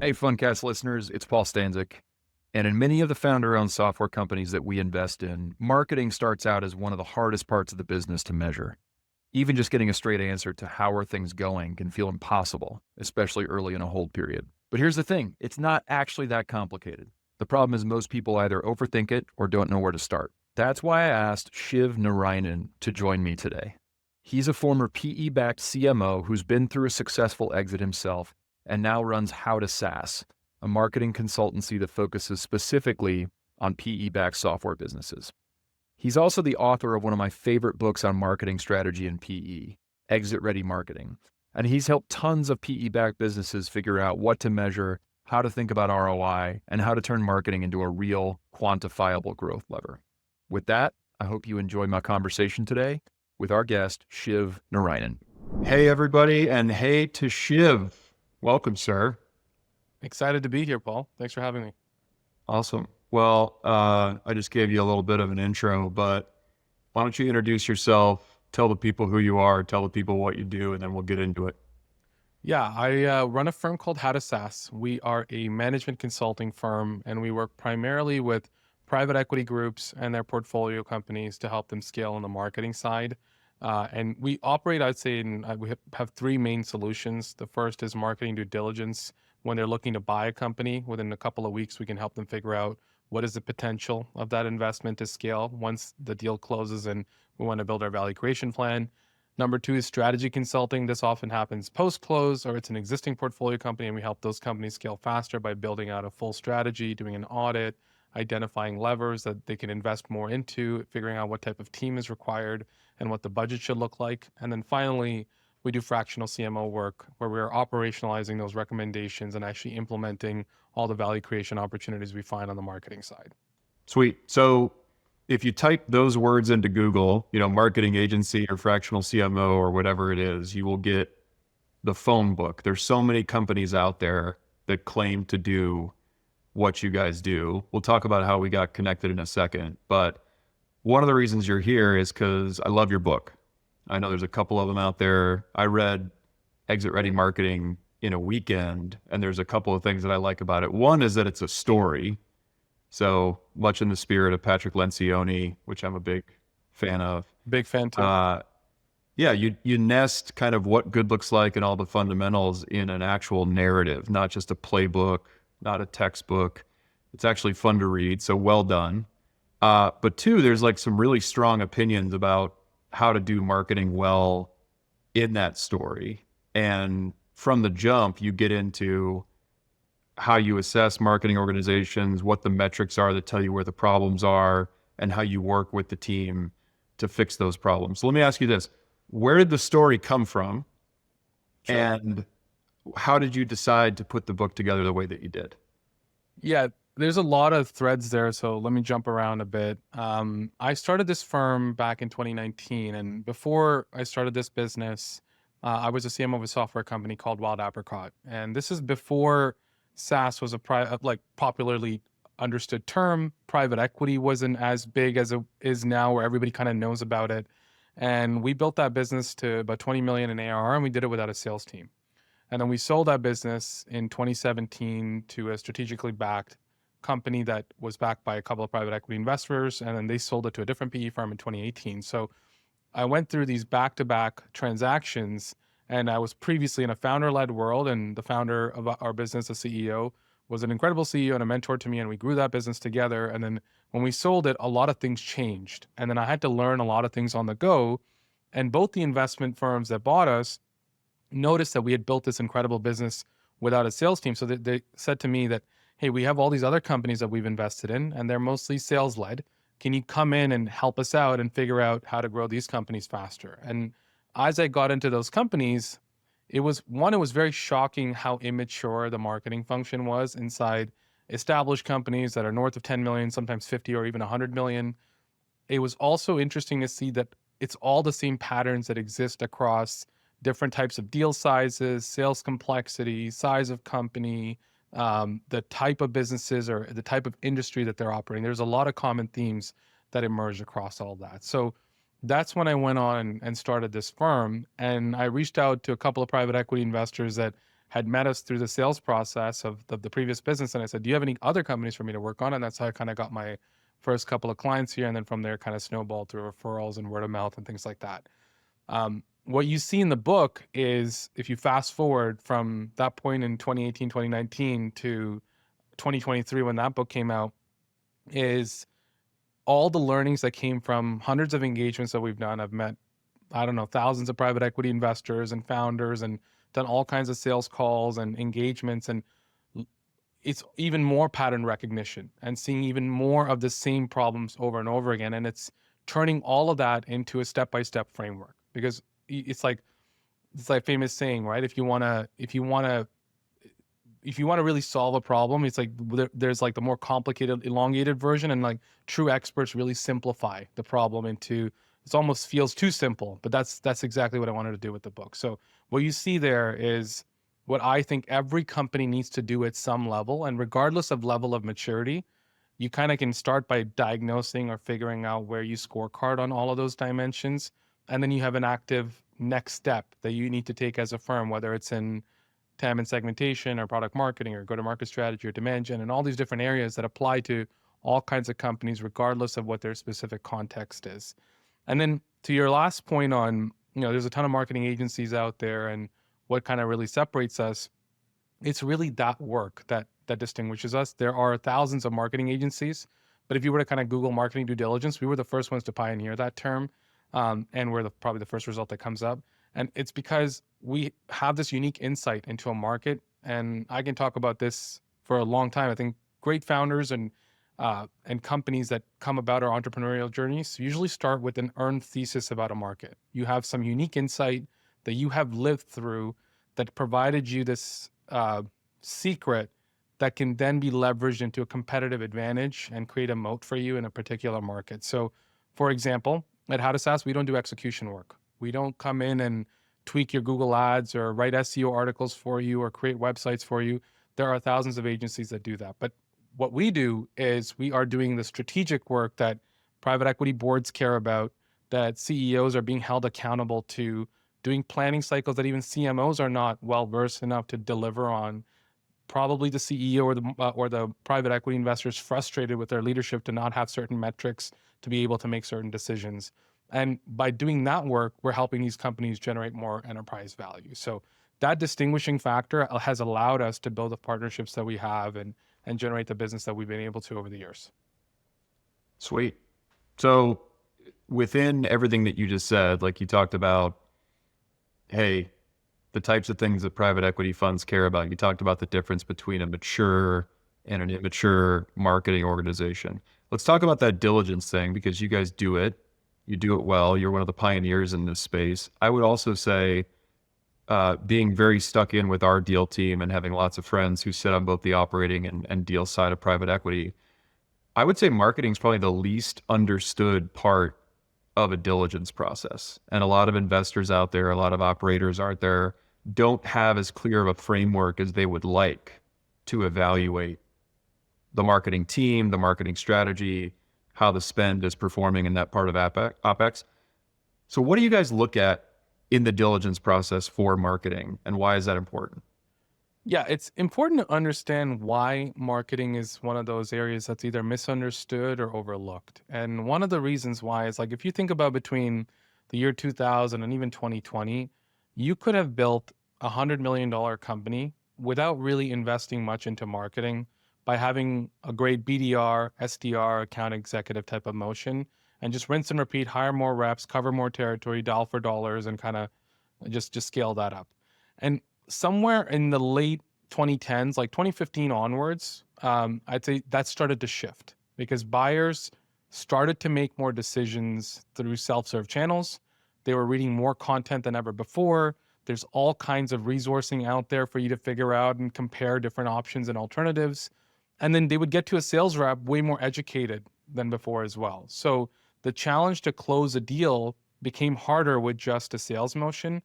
Hey, Funcast listeners, it's Paul Stansik. And in many of the founder-owned software companies that we invest in, marketing starts out as one of the hardest parts of the business to measure. Even just getting a straight answer to how are things going can feel impossible, especially early in a hold period. But here's the thing, it's not actually that complicated. The problem is most people either overthink it or don't know where to start. That's why I asked Shiv Narayanan to join me today. He's a former PE-backed CMO who's been through a successful exit himself and now runs How to SaaS, a marketing consultancy that focuses specifically on PE-backed software businesses. He's also the author of one of my favorite books on marketing strategy and PE, Exit Ready Marketing. And he's helped tons of PE-backed businesses figure out what to measure, how to think about ROI, and how to turn marketing into a real, quantifiable growth lever. With that, I hope you enjoy my conversation today with our guest, Shiv Narayanan. Hey, everybody, and hey to Shiv. Welcome, sir. Excited to be here, Paul. Thanks for having me. Awesome. Well, I just gave you a little bit of an intro, but why don't you introduce yourself, tell the people who you are, tell the people what you do, and then we'll get into it. Yeah, I run a firm called How to SaaS. We are a management consulting firm, and we work primarily with private equity groups and their portfolio companies to help them scale on the marketing side. And we operate, I'd say, we have three main solutions. The first is marketing due diligence. When they're looking to buy a company, within a couple of weeks, we can help them figure out what is the potential of that investment to scale once the deal closes and we want to build our value creation plan. Number two is strategy consulting. This often happens post-close or it's an existing portfolio company, and we help those companies scale faster by building out a full strategy, doing an audit, identifying levers that they can invest more into, figuring out what type of team is required and what the budget should look like. And then finally, we do fractional CMO work where we're operationalizing those recommendations and actually implementing all the value creation opportunities we find on the marketing side. Sweet. So if you type those words into Google, marketing agency or fractional CMO or whatever it is, you will get the phone book. There's so many companies out there that claim to do what you guys do. We'll talk about how we got connected in a second, but one of the reasons you're here is because I love your book. I know there's a couple of them out there. I read Exit Ready Marketing in a weekend, and there's a couple of things that I like about it. One is that it's a story. So much in the spirit of Patrick Lencioni, which I'm a big fan of. Big fan too. Yeah, you nest kind of what good looks like and all the fundamentals in an actual narrative, not just a playbook, not a textbook. It's actually fun to read, so well done. But two, there's like some really strong opinions about how to do marketing well in that story. And from the jump, you get into how you assess marketing organizations, what the metrics are that tell you where the problems are, and how you work with the team to fix those problems. So let me ask you this. Where did the story come from? Sure. And how did you decide to put the book together the way that you did? Yeah, there's a lot of threads there, so let me jump around a bit. I started this firm back in 2019, and before I started this business, I was a CMO of a software company called Wild Apricot, and this is before SaaS was a popularly understood term. Private equity wasn't as big as it is now, where everybody kind of knows about it. And we built that business to about 20 million in ARR, and we did it without a sales team. And then we sold that business in 2017 to a strategically backed company that was backed by a couple of private equity investors, and then they sold it to a different PE firm in 2018. So I went through these back-to-back transactions, and I was previously in a founder-led world, and the founder of our business, the CEO, was an incredible CEO and a mentor to me, and we grew that business together. And then when we sold it, a lot of things changed. And then I had to learn a lot of things on the go. And both the investment firms that bought us noticed that we had built this incredible business without a sales team. So they said to me that, hey, we have all these other companies that we've invested in, and they're mostly sales-led. Can you come in and help us out and figure out how to grow these companies faster? And as I got into those companies, it was very shocking how immature the marketing function was inside established companies that are north of 10 million, sometimes 50 or even 100 million. It was also interesting to see that it's all the same patterns that exist across different types of deal sizes, sales complexity, size of company, the type of businesses or the type of industry that they're operating. There's a lot of common themes that emerge across all that. So that's when I went on and started this firm. And I reached out to a couple of private equity investors that had met us through the sales process of the previous business. And I said, do you have any other companies for me to work on? And that's how I kind of got my first couple of clients here. And then from there, kind of snowballed through referrals and word of mouth and things like that. What you see in the book is, if you fast forward from that point in 2018, 2019 to 2023, when that book came out, is all the learnings that came from hundreds of engagements that we've done. I've met, I don't know, thousands of private equity investors and founders and done all kinds of sales calls and engagements. And it's even more pattern recognition and seeing even more of the same problems over and over again. And it's turning all of that into a step-by-step framework, because it's like famous saying, right? If you want to really solve a problem, it's like there's like the more complicated, elongated version, and like true experts really simplify the problem into, it almost feels too simple, but that's exactly what I wanted to do with the book. So what you see there is what I think every company needs to do at some level, and regardless of level of maturity, you kind of can start by diagnosing or figuring out where you scorecard on all of those dimensions. And then you have an active next step that you need to take as a firm, whether it's in TAM and segmentation or product marketing or go-to-market strategy or demand gen, and all these different areas that apply to all kinds of companies, regardless of what their specific context is. And then to your last point on, there's a ton of marketing agencies out there, and what kind of really separates us, it's really that work that distinguishes us. There are thousands of marketing agencies, but if you were to kind of Google marketing due diligence, we were the first ones to pioneer that term. And we're probably the first result that comes up. And it's because we have this unique insight into a market. And I can talk about this for a long time. I think great founders and companies that come about our entrepreneurial journeys usually start with an earned thesis about a market. You have some unique insight that you have lived through that provided you this secret that can then be leveraged into a competitive advantage and create a moat for you in a particular market. So, for example, at How to SaaS, we don't do execution work. We don't come in and tweak your Google ads or write SEO articles for you or create websites for you. There are thousands of agencies that do that. But what we do is we are doing the strategic work that private equity boards care about, that CEOs are being held accountable to, doing planning cycles that even CMOs are not well-versed enough to deliver on. Probably the CEO or the private equity investors frustrated with their leadership to not have certain metrics to be able to make certain decisions. And by doing that work, we're helping these companies generate more enterprise value. So that distinguishing factor has allowed us to build the partnerships that we have and generate the business that we've been able to over the years. Sweet. So within everything that you just said, like you talked about, hey, the types of things that private equity funds care about. You talked about the difference between a mature and an immature marketing organization. Let's talk about that diligence thing, because you guys do it. You do it well. You're one of the pioneers in this space. I would also say being very stuck in with our deal team and having lots of friends who sit on both the operating and deal side of private equity, I would say marketing is probably the least understood part of a diligence process. And a lot of investors out there, a lot of operators out there don't have as clear of a framework as they would like to evaluate the marketing team, the marketing strategy, how the spend is performing in that part of OpEx. So what do you guys look at in the diligence process for marketing, and why is that important? Yeah, it's important to understand why marketing is one of those areas that's either misunderstood or overlooked. And one of the reasons why is, like, if you think about between the year 2000 and even 2020, you could have built a $100 million company without really investing much into marketing, by having a great BDR, SDR, account executive type of motion, and just rinse and repeat, hire more reps, cover more territory, dial for dollars, and kind of just scale that up. And somewhere in the late 2010s, like 2015 onwards, I'd say that started to shift, because buyers started to make more decisions through self-serve channels. They were reading more content than ever before. There's all kinds of resourcing out there for you to figure out and compare different options and alternatives. And then they would get to a sales rep way more educated than before as well. So the challenge to close a deal became harder with just a sales motion,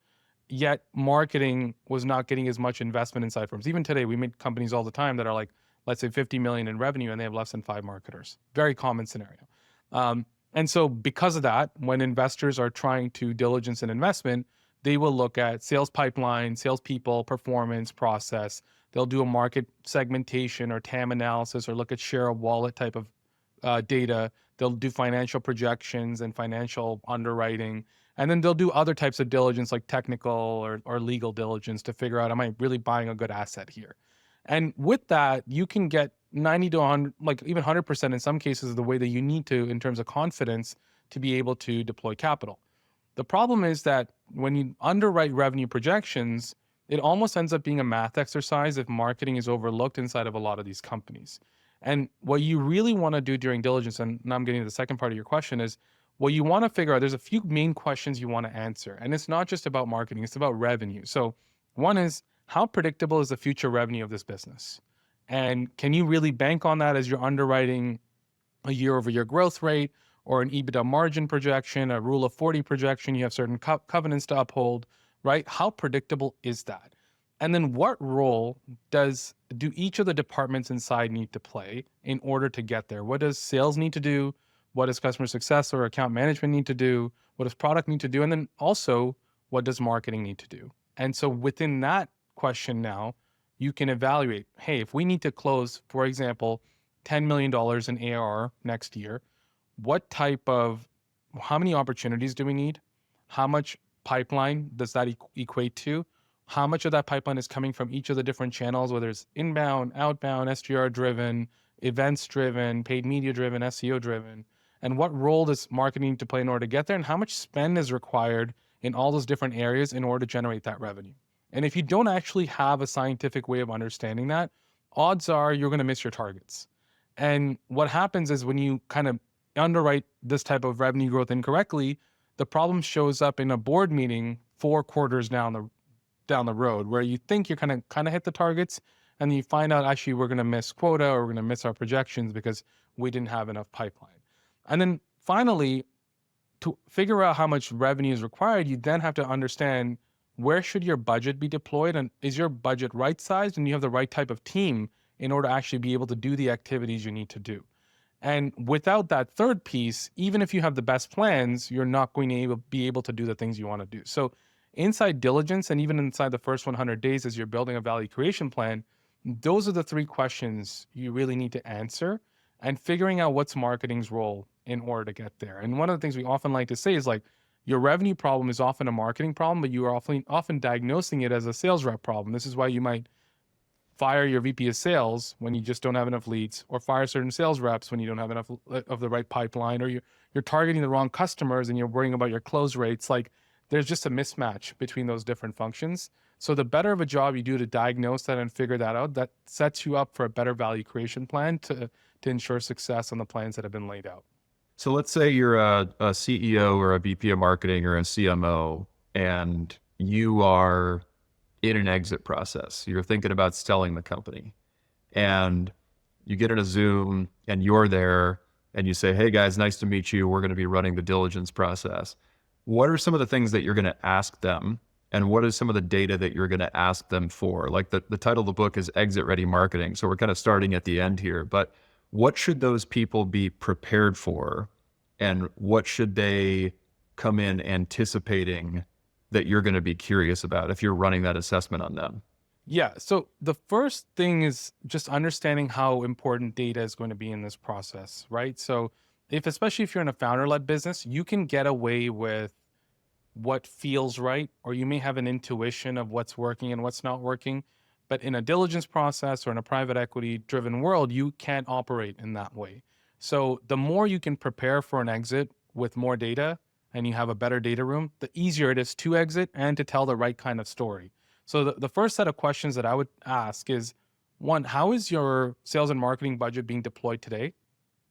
yet marketing was not getting as much investment inside firms. Even today, we meet companies all the time that are like, let's say 50 million in revenue, and they have less than 5 marketers. Very common scenario. And so because of that, when investors are trying to diligence an investment, they will look at sales pipeline, salespeople, performance, process. They'll do a market segmentation or TAM analysis or look at share of wallet type of data. They'll do financial projections and financial underwriting. And then they'll do other types of diligence like technical or legal diligence to figure out, am I really buying a good asset here? And with that, you can get 90 to 100, like even 100% in some cases of the way that you need to in terms of confidence to be able to deploy capital. The problem is that when you underwrite revenue projections, it almost ends up being a math exercise if marketing is overlooked inside of a lot of these companies. And what you really want to do during diligence, and now I'm getting to the second part of your question, is what you want to figure out, there's a few main questions you want to answer. And it's not just about marketing, it's about revenue. So one is, how predictable is the future revenue of this business? And can you really bank on that as you're underwriting a year-over-year growth rate or an EBITDA margin projection, a rule of 40 projection? You have certain covenants to uphold, right? How predictable is that? And then what role do each of the departments inside need to play in order to get there? What does sales need to do? What does customer success or account management need to do? What does product need to do? And then also, what does marketing need to do? And so within that question now, you can evaluate, hey, if we need to close, for example, $10 million in ARR next year, how many opportunities do we need? How much pipeline does that equate to? How much of that pipeline is coming from each of the different channels, whether it's inbound, outbound, SDR driven, events driven, paid media driven, SEO driven? And what role does marketing need to play in order to get there? And how much spend is required in all those different areas in order to generate that revenue? And if you don't actually have a scientific way of understanding that, odds are you're going to miss your targets. And what happens is when you kind of underwrite this type of revenue growth incorrectly, the problem shows up in a board meeting 4 quarters down the road, where you think you're kind of hit the targets, and you find out actually we're going to miss quota or we're going to miss our projections because we didn't have enough pipeline. And then finally, to figure out how much revenue is required, you then have to understand, where should your budget be deployed, and is your budget right sized and you have the right type of team in order to actually be able to do the activities you need to do. And without that third piece, even if you have the best plans, you're not going to be able to do the things you want to do. So inside diligence, and even inside the first 100 days as you're building a value creation plan, those are the 3 questions you really need to answer, and figuring out what's marketing's role in order to get there. And one of the things we often like to say is, like, your revenue problem is often a marketing problem, but you are often diagnosing it as a sales rep problem. This is why you might fire your VP of sales when you just don't have enough leads, or fire certain sales reps when you don't have enough of the right pipeline, or you're targeting the wrong customers and you're worrying about your close rates. Like, there's just a mismatch between those different functions. So the better of a job you do to diagnose that and figure that out, that sets you up for a better value creation plan to ensure success on the plans that have been laid out. So let's say you're a CEO or a VP of marketing or a CMO, and you are in an exit process. You're thinking about selling the company, and you get in a Zoom and you're there and you say, hey guys, nice to meet you. We're going to be running the diligence process. What are some of the things that you're going to ask them? And what is some of the data that you're going to ask them for? Like the title of the book is Exit Ready Marketing. So we're kind of starting at the end here, but what should those people be prepared for? And what should they come in anticipating that you're going to be curious about if you're running that assessment on them? Yeah. So the first thing is just understanding how important data is going to be in this process, right? So especially if you're in a founder-led business, you can get away with what feels right, or you may have an intuition of what's working and what's not working. But in a diligence process or in a private equity driven world, you can't operate in that way. So the more you can prepare for an exit with more data, and you have a better data room, the easier it is to exit and to tell the right kind of story. So the first set of questions that I would ask is, 1, how is your sales and marketing budget being deployed today?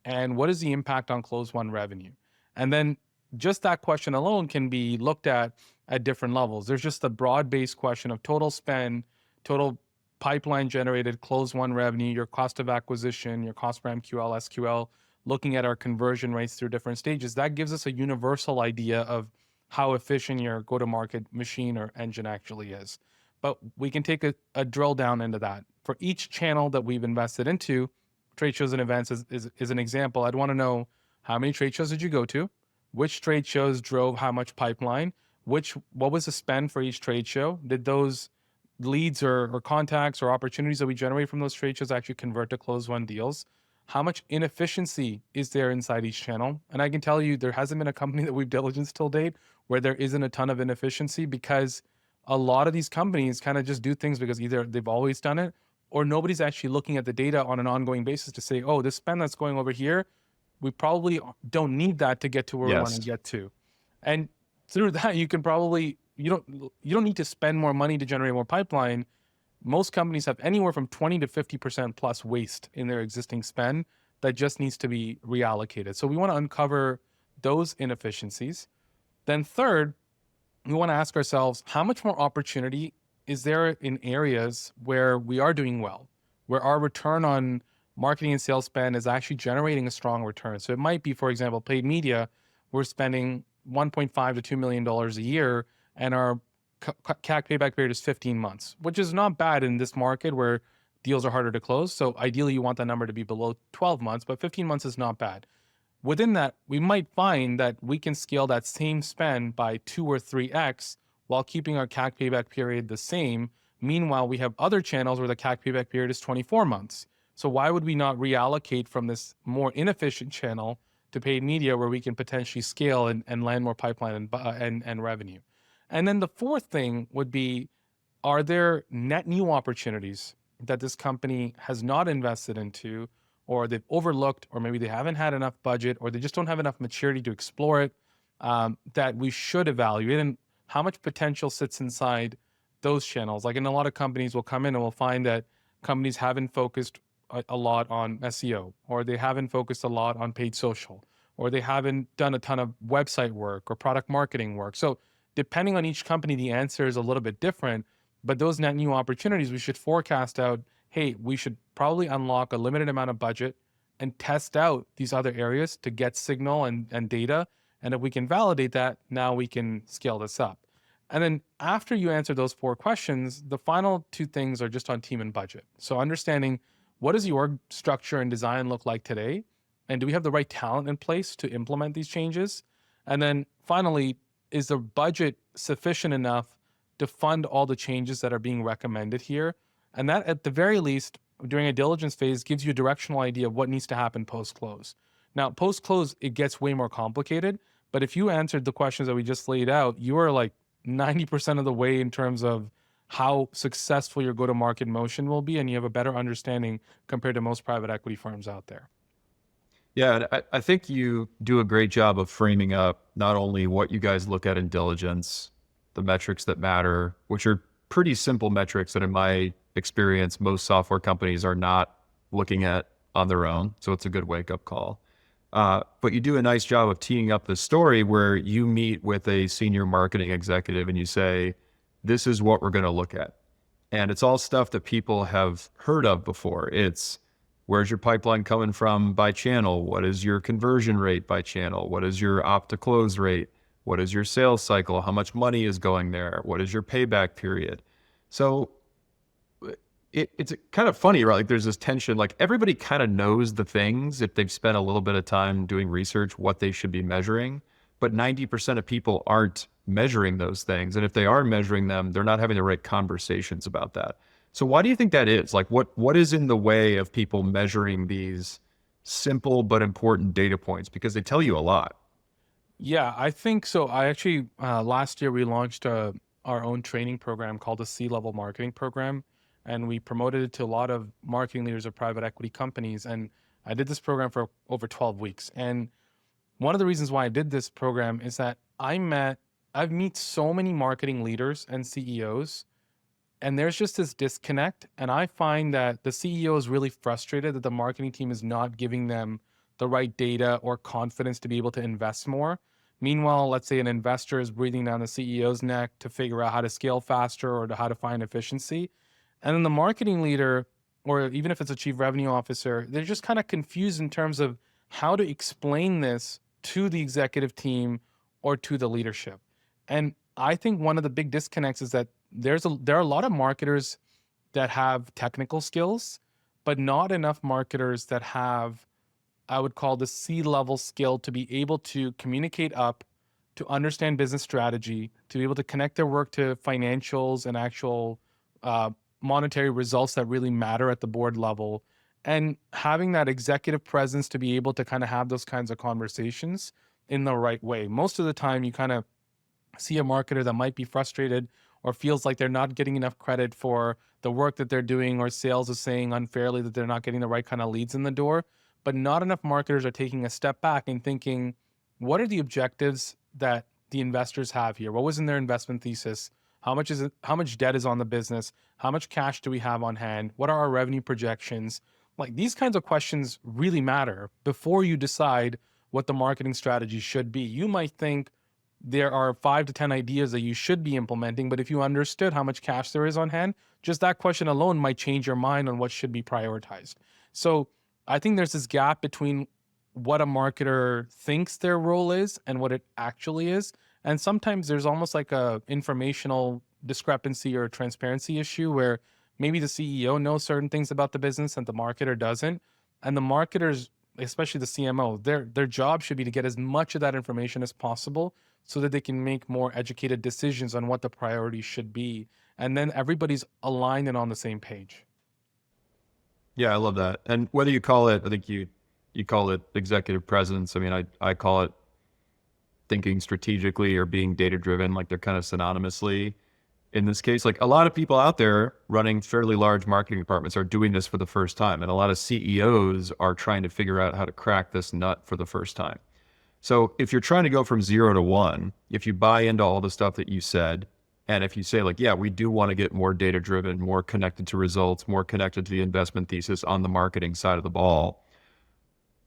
And what is the impact on close one revenue? And then just that question alone can be looked at different levels. There's just a broad-based question of total spend, total pipeline generated, close one revenue, your cost of acquisition, your cost per MQL, SQL, looking at our conversion rates through different stages. That gives us a universal idea of how efficient your go-to-market machine or engine actually is. But we can take a drill down into that. For each channel that we've invested into, trade shows and events is an example. I'd want to know, how many trade shows did you go to? Which trade shows drove how much pipeline? what was the spend for each trade show? Did those leads or contacts or opportunities that we generate from those trade shows actually convert to close won deals? How much inefficiency is there inside each channel? And I can tell you, there hasn't been a company that we've diligenced till date where there isn't a ton of inefficiency, because a lot of these companies kind of just do things because either they've always done it, or nobody's actually looking at the data on an ongoing basis to say, oh, this spend that's going over here, we probably don't need that to get to where we want to Yes. get to. And through that, you can probably, you don't need to spend more money to generate more pipeline. Most companies have anywhere from 20 to 50% plus waste in their existing spend that just needs to be reallocated. So we want to uncover those inefficiencies. Then third, we want to ask ourselves, how much more opportunity is there in areas where we are doing well, where our return on marketing and sales spend is actually generating a strong return? So it might be, for example, paid media. We're spending $1.5 to $2 million a year, and our CAC payback period is 15 months, which is not bad in this market where deals are harder to close. So ideally, you want that number to be below 12 months, but 15 months is not bad. Within that, we might find that we can scale that same spend by 2 or 3x while keeping our CAC payback period the same. Meanwhile, we have other channels where the CAC payback period is 24 months. So why would we not reallocate from this more inefficient channel to paid media, where we can potentially scale and land more pipeline and revenue? And then the fourth thing would be, are there net new opportunities that this company has not invested into, or they've overlooked, or maybe they haven't had enough budget, or they just don't have enough maturity to explore it, that we should evaluate? And how much potential sits inside those channels? Like, in a lot of companies, we'll come in and we'll find that companies haven't focused a lot on SEO, or they haven't focused a lot on paid social, or they haven't done a ton of website work or product marketing work. So depending on each company, the answer is a little bit different. But those net new opportunities, we should forecast out, hey, we should probably unlock a limited amount of budget and test out these other areas to get signal and data. And if we can validate that, now we can scale this up. And then after you answer those 4 questions, the final 2 things are just on team and budget. So understanding, what does the org structure and design look like today? And do we have the right talent in place to implement these changes? And then finally, is the budget sufficient enough to fund all the changes that are being recommended here? And that, at the very least, during a diligence phase, gives you a directional idea of what needs to happen post-close. Now, post-close, it gets way more complicated. But if you answered the questions that we just laid out, you are like 90% of the way in terms of how successful your go-to-market motion will be, and you have a better understanding compared to most private equity firms out there. Yeah, and I think you do a great job of framing up not only what you guys look at in diligence, the metrics that matter, which are pretty simple metrics that, in my experience, most software companies are not looking at on their own. So it's a good wake-up call. But you do a nice job of teeing up the story where you meet with a senior marketing executive and you say, this is what we're going to look at. And it's all stuff that people have heard of before. It's, where's your pipeline coming from by channel? What is your conversion rate by channel? What is your opt to close rate? What is your sales cycle? How much money is going there? What is your payback period? So it's kind of funny, right? Like, there's this tension, like everybody kind of knows the things, if they've spent a little bit of time doing research, what they should be measuring, but 90% of people aren't measuring those things. And if they are measuring them, they're not having the right conversations about that. So why do you think that is? Like, what is in the way of people measuring these simple but important data points? Because they tell you a lot. Yeah, I think so. I actually, last year, we launched our own training program called the C-level marketing program. And we promoted it to a lot of marketing leaders of private equity companies. And I did this program for over 12 weeks. And one of the reasons why I did this program is that I've met so many marketing leaders and CEOs, and there's just this disconnect. And I find that the CEO is really frustrated that the marketing team is not giving them the right data or confidence to be able to invest more. Meanwhile, let's say an investor is breathing down the CEO's neck to figure out how to scale faster or how to find efficiency. And then the marketing leader, or even if it's a chief revenue officer, they're just kind of confused in terms of how to explain this to the executive team or to the leadership. And I think one of the big disconnects is that there are a lot of marketers that have technical skills, but not enough marketers that have, I would call, the C-level skill to be able to communicate up to understand business strategy, to be able to connect their work to financials and actual uh, monetary results that really matter at the board level, and having that executive presence to be able to kind of have those kinds of conversations in the right way. Most of the time, you kind of see a marketer that might be frustrated or feels like they're not getting enough credit for the work that they're doing, or sales is saying unfairly that they're not getting the right kind of leads in the door. But not enough marketers are taking a step back and thinking, what are the objectives that the investors have here? What was in their investment thesis? How much is it? How much debt is on the business? How much cash do we have on hand? What are our revenue projections? Like, these kinds of questions really matter before you decide what the marketing strategy should be. You might think there are 5 to 10 ideas that you should be implementing, but if you understood how much cash there is on hand, just that question alone might change your mind on what should be prioritized. So I think there's this gap between what a marketer thinks their role is and what it actually is. And sometimes there's almost like a informational discrepancy or a transparency issue where maybe the CEO knows certain things about the business and the marketer doesn't. And the marketers, especially the CMO, their job should be to get as much of that information as possible so that they can make more educated decisions on what the priorities should be. And then everybody's aligned and on the same page. Yeah, I love that. And whether you call it, I think you call it executive presence. I mean, I call it thinking strategically or being data driven, like they're kind of synonymously in this case. Like, a lot of people out there running fairly large marketing departments are doing this for the first time. And a lot of CEOs are trying to figure out how to crack this nut for the first time. So if you're trying to go from 0 to 1, if you buy into all the stuff that you said, and if you say like, yeah, we do want to get more data driven, more connected to results, more connected to the investment thesis on the marketing side of the ball,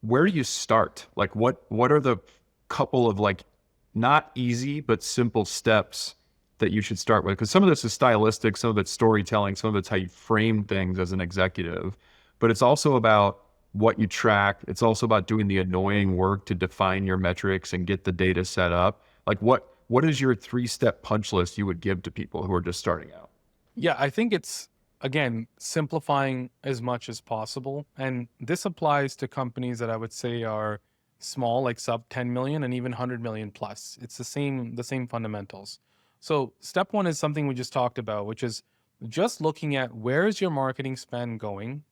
where do you start? Like, what are the couple of, like, not easy, but simple steps that you should start with? Because some of this is stylistic, some of it's storytelling, some of it's how you frame things as an executive, but it's also about what you track. It's also about doing the annoying work to define your metrics and get the data set up. Like, what is your 3-step punch list you would give to people who are just starting out? Yeah, I think it's, again, simplifying as much as possible. And this applies to companies that I would say are small, like sub 10 million and even 100 million plus. It's the same fundamentals. So step one is something we just talked about, which is just looking at where is your marketing spend going,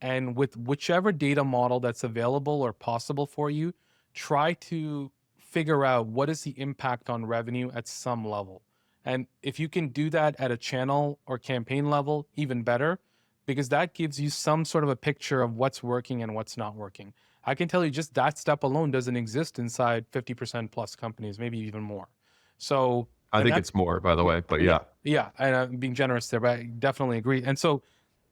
and with whichever data model that's available or possible for you, try to figure out what is the impact on revenue at some level. And if you can do that at a channel or campaign level, even better, because that gives you some sort of a picture of what's working and what's not working. I can tell you just that step alone doesn't exist inside 50% plus companies, maybe even more. So I think it's more, by the way, but yeah. Yeah, and I'm being generous there, but I definitely agree. And so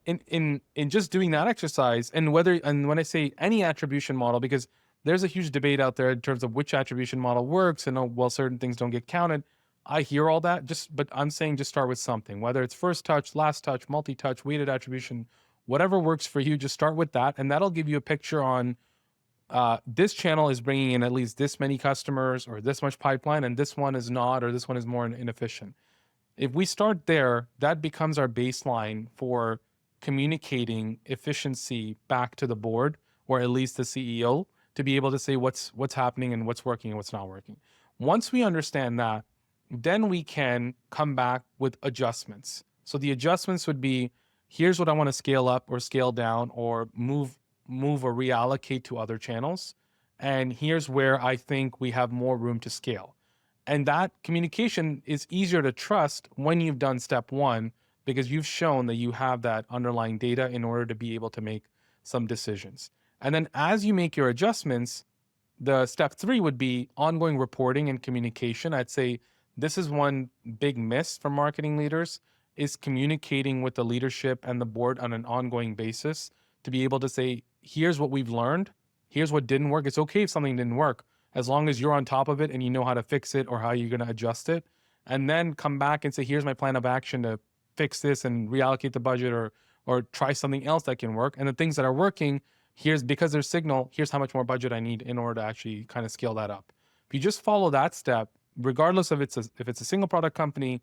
in just doing that exercise, and when I say any attribution model, because there's a huge debate out there in terms of which attribution model works, and well, certain things don't get counted. I hear all that, but I'm saying just start with something, whether it's first touch, last touch, multi-touch, weighted attribution, whatever works for you, just start with that. And that'll give you a picture on this channel is bringing in at least this many customers or this much pipeline, and this one is not, or this one is more inefficient. If we start there, that becomes our baseline for communicating efficiency back to the board, or at least the CEO, to be able to say what's happening and what's working and what's not working. Once we understand that, then we can come back with adjustments. So the adjustments would be, here's what I want to scale up or scale down or move or reallocate to other channels. And here's where I think we have more room to scale. And that communication is easier to trust when you've done step one, because you've shown that you have that underlying data in order to be able to make some decisions. And then as you make your adjustments, the step 3 would be ongoing reporting and communication. I'd say this is one big miss for marketing leaders, is communicating with the leadership and the board on an ongoing basis to be able to say, here's what we've learned, here's what didn't work. It's okay if something didn't work, as long as you're on top of it and you know how to fix it or how you're going to adjust it. And then come back and say, here's my plan of action to fix this and reallocate the budget, or try something else that can work. And the things that are working, because there's signal, here's how much more budget I need in order to actually kind of scale that up. If you just follow that step, regardless of if it's a single product company,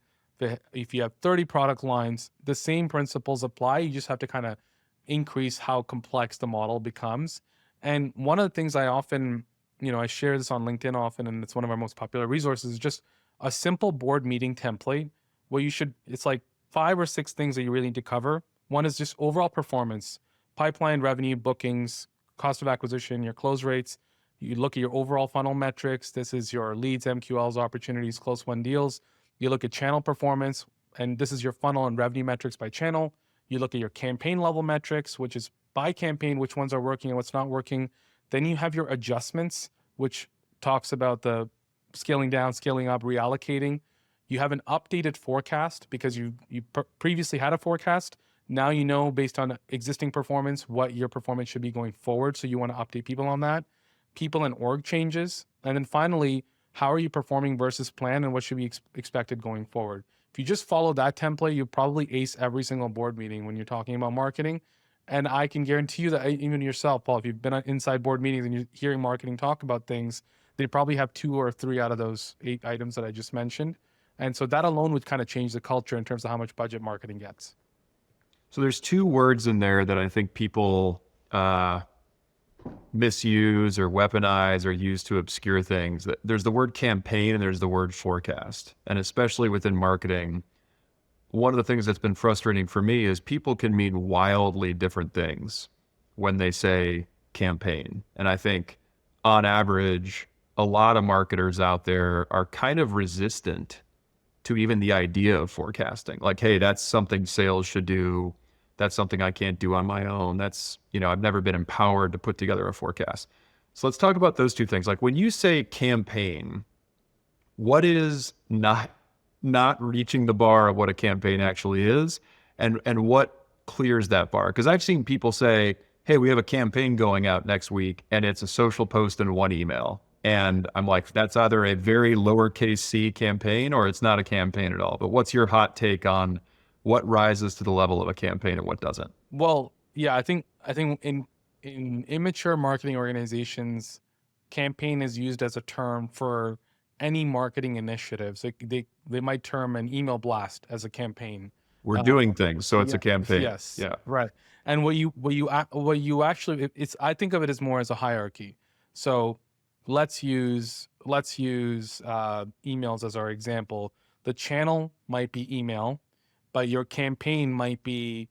if you have 30 product lines, the same principles apply. You just have to kind of increase how complex the model becomes. And one of the things I often I share this on LinkedIn often, and it's one of our most popular resources, is just a simple board meeting template where it's like 5 or 6 things that you really need to cover. One is just overall performance, pipeline, revenue, bookings, cost of acquisition, your close rates. You look at your overall funnel metrics. This is your leads, MQLs, opportunities, close won deals. You look at channel performance, and this is your funnel and revenue metrics by channel. You look at your campaign level metrics, which is by campaign, which ones are working and what's not working. Then you have your adjustments, which talks about the scaling down, scaling up, reallocating. You have an updated forecast because you previously had a forecast. Now you know based on existing performance what your performance should be going forward. So you want to update people on that. People and org changes. And then finally, how are you performing versus plan and what should be expected going forward? If you just follow that template, you probably ace every single board meeting when you're talking about marketing. And I can guarantee you that even yourself, Paul, if you've been on inside board meetings and you're hearing marketing talk about things, they probably have 2 or 3 out of those 8 items that I just mentioned. And so that alone would kind of change the culture in terms of how much budget marketing gets. So there's 2 words in there that I think people misuse or weaponize or use to obscure things. There's the word campaign and there's the word forecast. And especially within marketing, one of the things that's been frustrating for me is people can mean wildly different things when they say campaign. And I think on average, a lot of marketers out there are kind of resistant to even the idea of forecasting. Like, hey, that's something sales should do. That's something I can't do on my own. That's, I've never been empowered to put together a forecast. So let's talk about those 2 things. Like when you say campaign, what is not reaching the bar of what a campaign actually is, and what clears that bar? Because I've seen people say, hey, we have a campaign going out next week, and it's a social post and 1 email. And I'm like, that's either a very lowercase c campaign or it's not a campaign at all. But what's your hot take on what rises to the level of a campaign and what doesn't? Well, yeah, I think in immature marketing organizations, campaign is used as a term for any marketing initiatives. They might term an email blast as a campaign. We're doing things, so it's a campaign. Yes. Yeah. Right. And what you actually, I think of it as more as a hierarchy. So let's use emails as our example. The channel might be email, but your campaign might be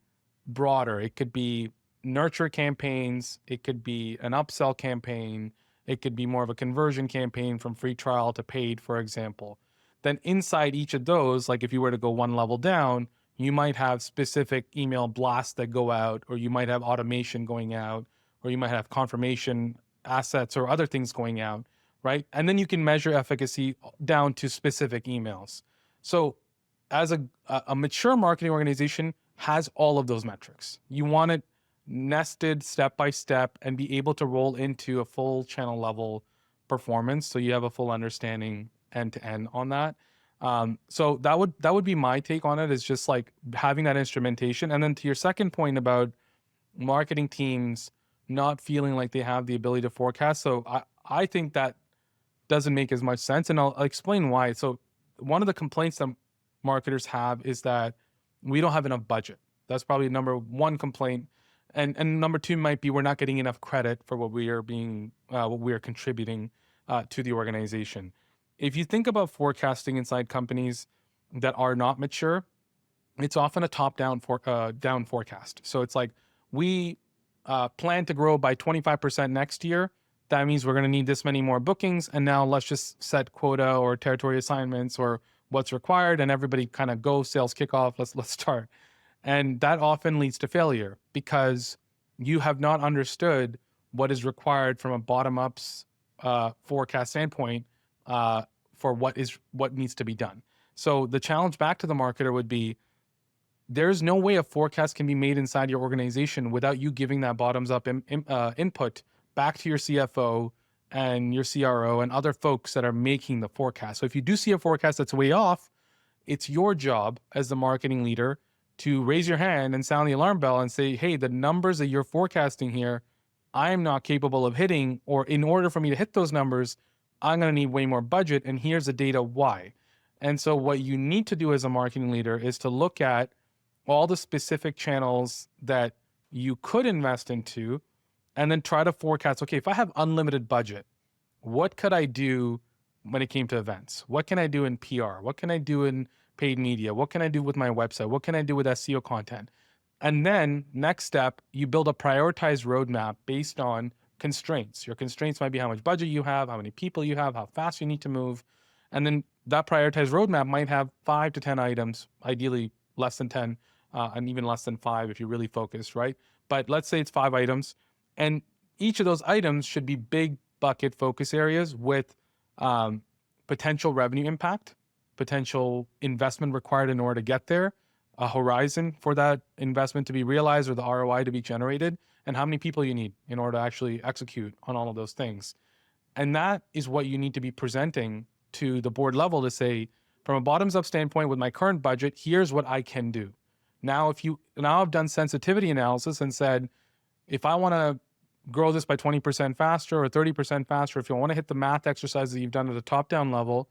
broader. It could be nurture campaigns. It could be an upsell campaign. It could be more of a conversion campaign from free trial to paid, for example. Then inside each of those, like if you were to go 1 level down, you might have specific email blasts that go out, or you might have automation going out, or you might have confirmation assets or other things going out, right? And then you can measure efficacy down to specific emails. So as a mature marketing organization has all of those metrics. You want it nested step by step and be able to roll into a full channel level performance, so you have a full understanding end to end on that. So that would be my take on it, is just like having that instrumentation. And then to your second point about marketing teams not feeling like they have the ability to forecast, so I think that doesn't make as much sense, and I'll explain why. So one of the complaints that marketers have is that we don't have enough budget. That's probably number 1 complaint. And number 2 might be we're not getting enough credit for what we are contributing to the organization. If you think about forecasting inside companies that are not mature, it's often a top-down down forecast. So it's like, we plan to grow by 25% next year. That means we're going to need this many more bookings. And now let's just set quota or territory assignments or what's required, and everybody kind of go, sales kickoff, let's start. And that often leads to failure because you have not understood what is required from a bottom-ups forecast standpoint for what needs to be done. So the challenge back to the marketer would be, there's no way a forecast can be made inside your organization without you giving that bottoms-up input back to your CFO and your CRO and other folks that are making the forecast. So if you do see a forecast that's way off, it's your job as the marketing leader to raise your hand and sound the alarm bell and say, hey, the numbers that you're forecasting here, I'm not capable of hitting, or in order for me to hit those numbers, I'm going to need way more budget, and here's the data why. And so what you need to do as a marketing leader is to look at all the specific channels that you could invest into, and then try to forecast, okay, if I have unlimited budget, what could I do when it came to events? What can I do in PR? What can I do in paid media? What can I do with my website? What can I do with SEO content? And then next step, you build a prioritized roadmap based on constraints. Your constraints might be how much budget you have, how many people you have, how fast you need to move. And then that prioritized roadmap might have 5 to 10 items, ideally less than 10, and even less than 5 if you're really focused, right? But let's say it's 5 items. And each of those items should be big bucket focus areas with potential revenue impact, potential investment required in order to get there, a horizon for that investment to be realized or the ROI to be generated, and how many people you need in order to actually execute on all of those things. And that is what you need to be presenting to the board level to say, from a bottoms up standpoint with my current budget, here's what I can do. Now I've done sensitivity analysis and said, if I want to grow this by 20% faster or 30% faster, if you want to hit the math exercise that you've done at the top down level,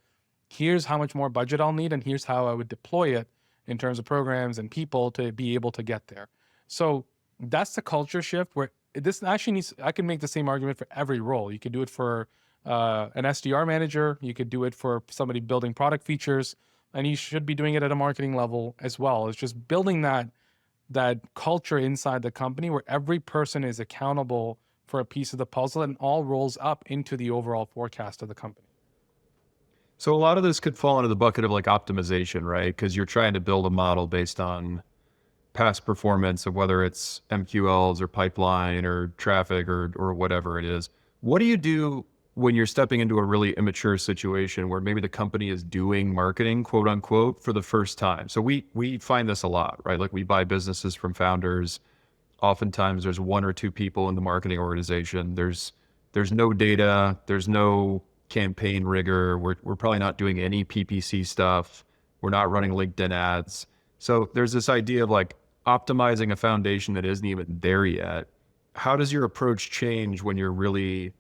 here's how much more budget I'll need and here's how I would deploy it in terms of programs and people to be able to get there. So that's the culture shift where this actually needs, I can make the same argument for every role. You could do it for an SDR manager, you could do it for somebody building product features, and you should be doing it at a marketing level as well. It's just building that culture inside the company where every person is accountable for a piece of the puzzle and all rolls up into the overall forecast of the company. So a lot of this could fall into the bucket of like optimization, right? Because you're trying to build a model based on past performance of whether it's MQLs or pipeline or traffic or whatever it is. What do you do when you're stepping into a really immature situation where maybe the company is doing marketing, quote unquote, for the first time? So we find this a lot, right? Like we buy businesses from founders. Oftentimes there's 1 or 2 people in the marketing organization. There's no data, there's no campaign rigor. We're probably not doing any PPC stuff. We're not running LinkedIn ads. So there's this idea of like optimizing a foundation that isn't even there yet. How does your approach change when you're really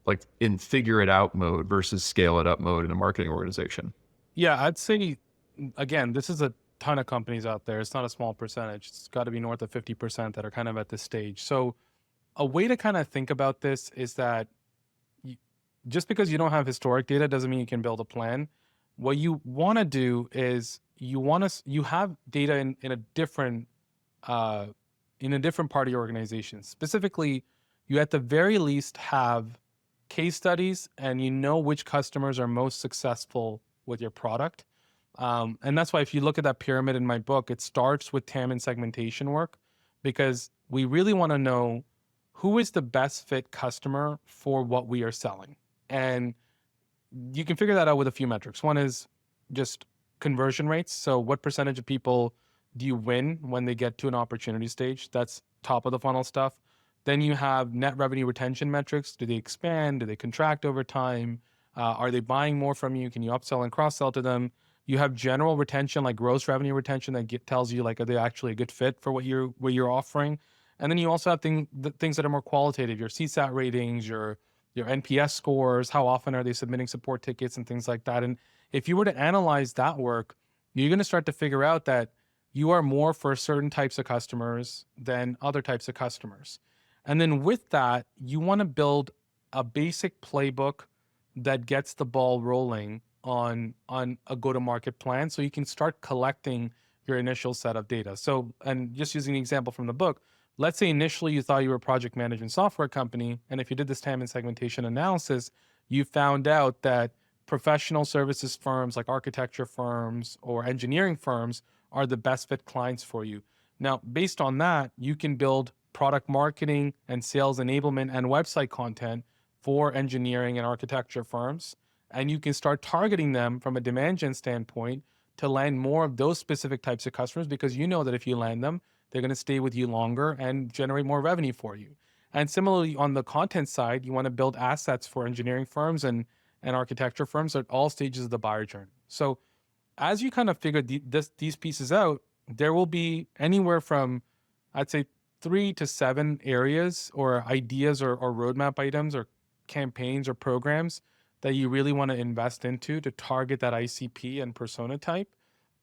like in figure it out mode versus scale it up mode in a marketing organization? Yeah, I'd say, again, this is a ton of companies out there. It's not a small percentage. It's got to be north of 50% that are kind of at this stage. So a way to kind of think about this is that just because you don't have historic data doesn't mean you can build a plan. What you want to do is you have data in a different part of your organization. Specifically, you at the very least have case studies and you know which customers are most successful with your product. And that's why if you look at that pyramid in my book, it starts with TAM and segmentation work because we really want to know who is the best fit customer for what we are selling. And you can figure that out with a few metrics. One is just conversion rates. So what percentage of people do you win when they get to an opportunity stage? That's top of the funnel stuff. Then you have net revenue retention metrics. Do they expand? Do they contract over time? Are they buying more from you? Can you upsell and cross-sell to them? You have general retention, like gross revenue retention, that tells you like, are they actually a good fit for what you're offering? And then you also have things that are more qualitative, your CSAT ratings, your NPS scores, how often are they submitting support tickets and things like that. And if you were to analyze that work, you're going to start to figure out that you are more for certain types of customers than other types of customers. And then with that, you want to build a basic playbook that gets the ball rolling on a go-to-market plan so you can start collecting your initial set of data. So, and just using an example from the book, let's say initially you thought you were a project management software company, and if you did this TAM and segmentation analysis, you found out that professional services firms like architecture firms or engineering firms are the best fit clients for you. Now, based on that, you can build product marketing and sales enablement and website content for engineering and architecture firms, and you can start targeting them from a demand gen standpoint to land more of those specific types of customers because you know that if you land them, they're going to stay with you longer and generate more revenue for you. And similarly, on the content side, you want to build assets for engineering firms and architecture firms at all stages of the buyer journey. So as you kind of figure these pieces out, there will be anywhere from, I'd say, 3 to 7 areas or ideas or roadmap items or campaigns or programs that you really want to invest into to target that ICP and persona type.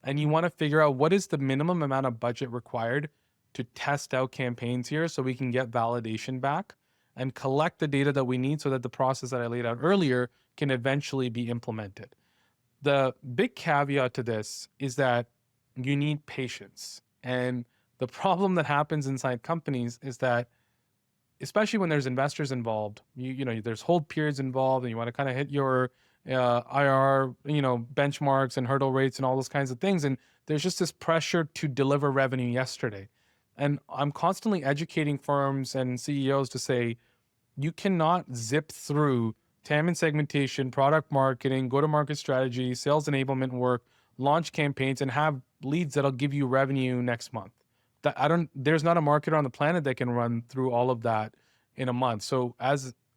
And you want to figure out what is the minimum amount of budget required to test out campaigns here so we can get validation back. and collect the data that we need so that the process that I laid out earlier can eventually be implemented. The big caveat to this is that you need patience. And the problem that happens inside companies is that, especially when there's investors involved, there's hold periods involved, and you want to kind of hit your IR, benchmarks and hurdle rates and all those kinds of things. And there's just this pressure to deliver revenue yesterday. And I'm constantly educating firms and CEOs to say, you cannot zip through TAM and segmentation, product marketing, go-to-market strategy, sales enablement work, launch campaigns, and have leads that'll give you revenue next month. There's not a marketer on the planet that can run through all of that in a month. So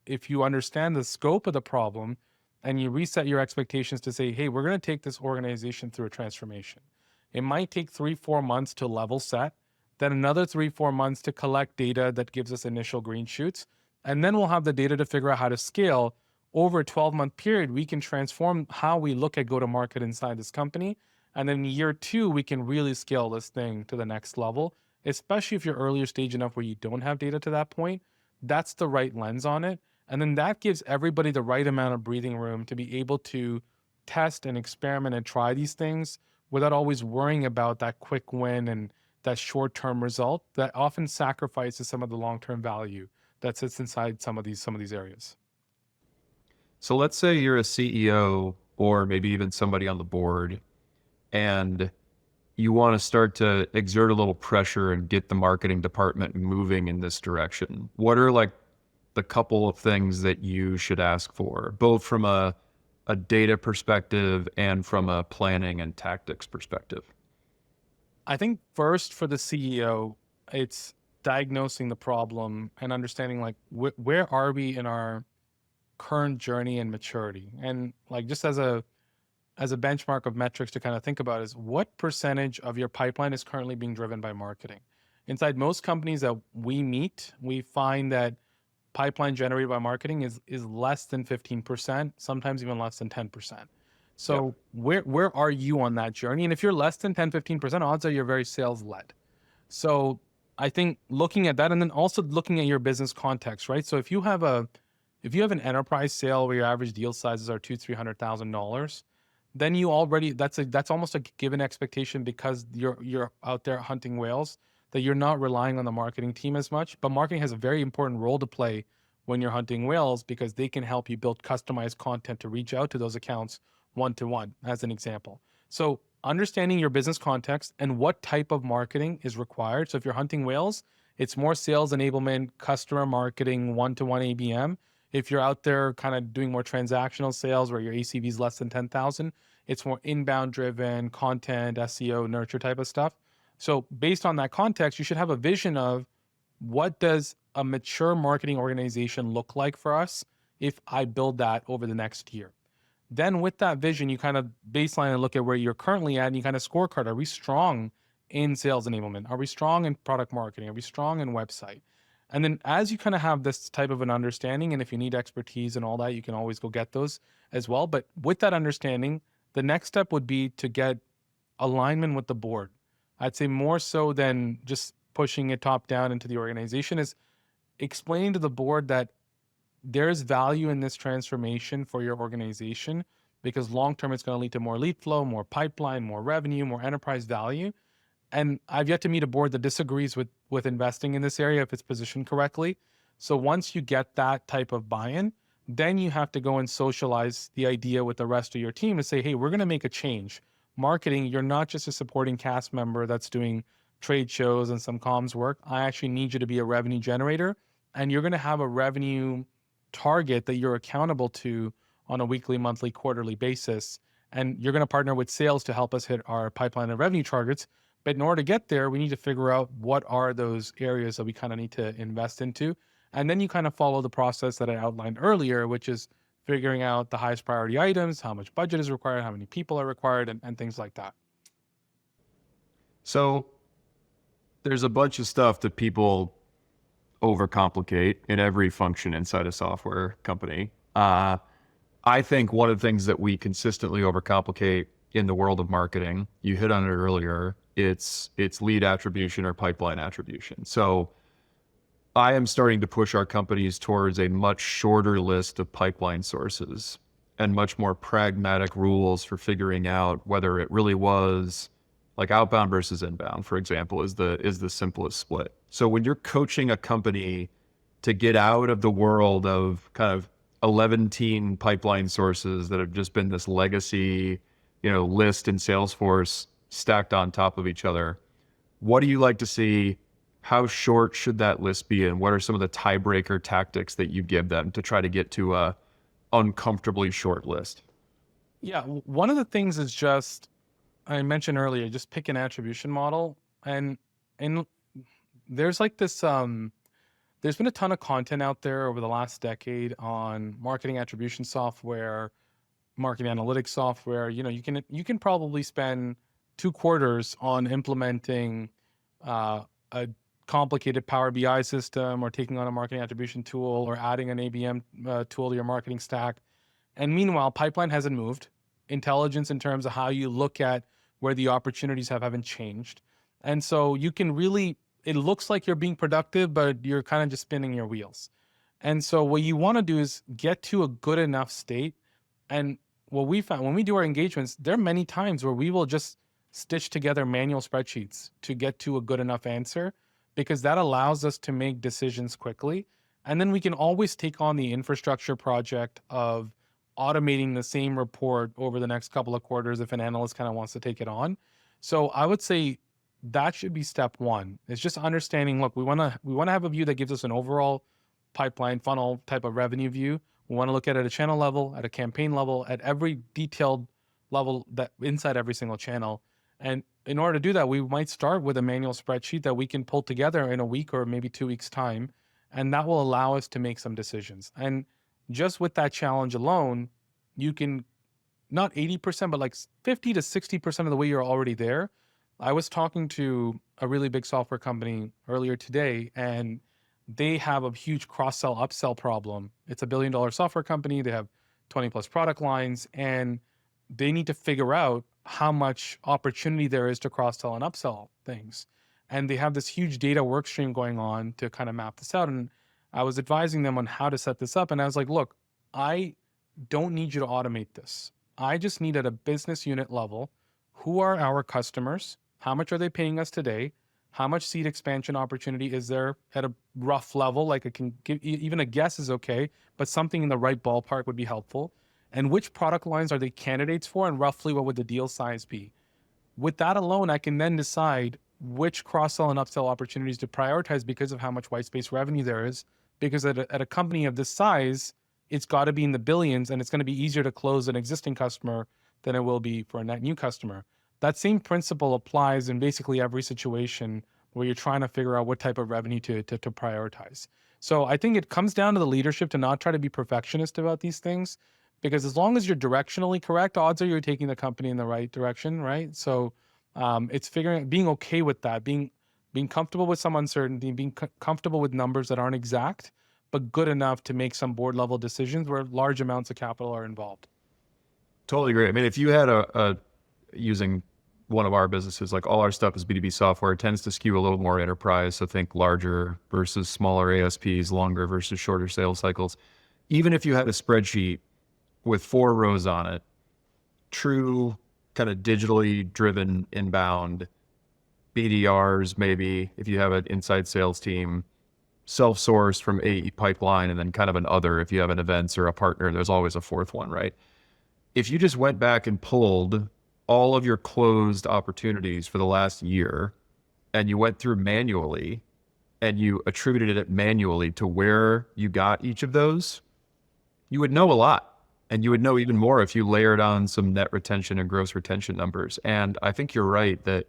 if you understand the scope of the problem and you reset your expectations to say, hey, we're going to take this organization through a transformation. It might take 3-4 months to level set, then another 3-4 months to collect data that gives us initial green shoots. And then we'll have the data to figure out how to scale. Over a 12-month period, we can transform how we look at go-to-market inside this company. And then in year 2, we can really scale this thing to the next level, especially if you're earlier stage enough where you don't have data to that point. That's the right lens on it. And then that gives everybody the right amount of breathing room to be able to test and experiment and try these things without always worrying about that quick win and that short-term result that often sacrifices some of the long-term value that sits inside some of these areas. So let's say you're a CEO or maybe even somebody on the board, and you want to start to exert a little pressure and get the marketing department moving in this direction. What are like the couple of things that you should ask for, both from a data perspective and from a planning and tactics perspective? I think first for the CEO, it's diagnosing the problem and understanding like where are we in our current journey and maturity. And like just as a benchmark of metrics to kind of think about is what percentage of your pipeline is currently being driven by marketing. Inside most companies that we meet, we find that pipeline generated by marketing is less than 15%, sometimes even less than 10%. So where are you on that journey? And if you're less than 10, 15%, odds are you're very sales led. So I think looking at that and then also looking at your business context, right? So if you have an enterprise sale where your average deal sizes are $200,000-$300,000, then you already, that's almost a given expectation because you're out there hunting whales, that you're not relying on the marketing team as much. But marketing has a very important role to play when you're hunting whales because they can help you build customized content to reach out to those accounts one-to-one, as an example. So understanding your business context and what type of marketing is required. So if you're hunting whales, it's more sales enablement, customer marketing, one-to-one ABM. If you're out there kind of doing more transactional sales where your ACV is less than 10,000, it's more inbound driven content, SEO, nurture type of stuff. So based on that context, you should have a vision of what does a mature marketing organization look like for us if I build that over the next year. Then with that vision, you kind of baseline and look at where you're currently at and you kind of scorecard. Are we strong in sales enablement? Are we strong in product marketing? Are we strong in website? And then as you kind of have this type of an understanding, and if you need expertise and all that, you can always go get those as well. But with that understanding, the next step would be to get alignment with the board. I'd say more so than just pushing it top down into the organization is explaining to the board that there's value in this transformation for your organization because long-term it's going to lead to more lead flow, more pipeline, more revenue, more enterprise value. And I've yet to meet a board that disagrees with investing in this area if it's positioned correctly. So once you get that type of buy-in, then you have to go and socialize the idea with the rest of your team to say, hey, we're going to make a change. Marketing, you're not just a supporting cast member that's doing trade shows and some comms work. I actually need you to be a revenue generator, and you're going to have a revenue target that you're accountable to on a weekly, monthly, quarterly basis. And you're going to partner with sales to help us hit our pipeline and revenue targets. But in order to get there, we need to figure out what are those areas that we kind of need to invest into. And then you kind of follow the process that I outlined earlier, which is figuring out the highest priority items, how much budget is required, how many people are required, and things like that. So there's a bunch of stuff that people overcomplicate in every function inside a software company. I think one of the things that we consistently overcomplicate in the world of marketing, you hit on it earlier, it's lead attribution or pipeline attribution. So I am starting to push our companies towards a much shorter list of pipeline sources and much more pragmatic rules for figuring out whether it really was like outbound versus inbound, for example, is the simplest split. So when you're coaching a company to get out of the world of kind of 11 pipeline sources that have just been this legacy, list in Salesforce stacked on top of each other, what do you like to see? How short should that list be? And what are some of the tiebreaker tactics that you give them to try to get to a uncomfortably short list? Yeah, one of the things is just I mentioned earlier, just pick an attribution model, and there's like this there's been a ton of content out there over the last decade on marketing attribution software, marketing analytics software. You can probably spend 2 quarters on implementing a complicated Power BI system, or taking on a marketing attribution tool, or adding an ABM tool to your marketing stack. And meanwhile, pipeline hasn't moved. Intelligence in terms of how you look at where the opportunities haven't changed. And so you can really, it looks like you're being productive, but you're kind of just spinning your wheels. And so what you want to do is get to a good enough state. And what we found when we do our engagements, there are many times where we will just stitch together manual spreadsheets to get to a good enough answer, because that allows us to make decisions quickly. And then we can always take on the infrastructure project of automating the same report over the next couple of quarters if an analyst kind of wants to take it on. So I would say that should be step one. It's just understanding, look, we want to have a view that gives us an overall pipeline funnel type of revenue view. We want to look at it at a channel level, at a campaign level, at every detailed level that inside every single channel. And in order to do that, we might start with a manual spreadsheet that we can pull together in a week or maybe 2 weeks time. And that will allow us to make some decisions. And just with that challenge alone, you can not 80%, but like 50 to 60% of the way you're already there. I was talking to a really big software company earlier today, and they have a huge cross-sell upsell problem. It's $1 billion software company. They have 20 plus product lines, and they need to figure out how much opportunity there is to cross-sell and upsell things. And they have this huge data work stream going on to kind of map this out. And I was advising them on how to set this up. And I was like, look, I don't need you to automate this. I just need at a business unit level, who are our customers? How much are they paying us today? How much seat expansion opportunity is there at a rough level? Like, I can give, even a guess is okay, but something in the right ballpark would be helpful. And which product lines are they candidates for? And roughly what would the deal size be? With that alone, I can then decide which cross-sell and upsell opportunities to prioritize because of how much white space revenue there is. Because at a company of this size, it's got to be in the billions, and it's going to be easier to close an existing customer than it will be for a net new customer. That same principle applies in basically every situation where you're trying to figure out what type of revenue to prioritize. So I think it comes down to the leadership to not try to be perfectionist about these things, because as long as you're directionally correct, odds are you're taking the company in the right direction, right? So it's being okay with that, being comfortable with some uncertainty, being comfortable with numbers that aren't exact, but good enough to make some board level decisions where large amounts of capital are involved. Totally agree. I mean, if you had using one of our businesses, like all our stuff is B2B software, it tends to skew a little more enterprise. So think larger versus smaller ASPs, longer versus shorter sales cycles. Even if you had a spreadsheet with 4 rows on it, true kind of digitally driven inbound, BDRs, maybe if you have an inside sales team, self-sourced from AE pipeline, and then kind of an other, if you have an events or a partner, there's always a fourth one, right? If you just went back and pulled all of your closed opportunities for the last year, and you went through manually and you attributed it manually to where you got each of those, you would know a lot. And you would know even more if you layered on some net retention and gross retention numbers. And I think you're right that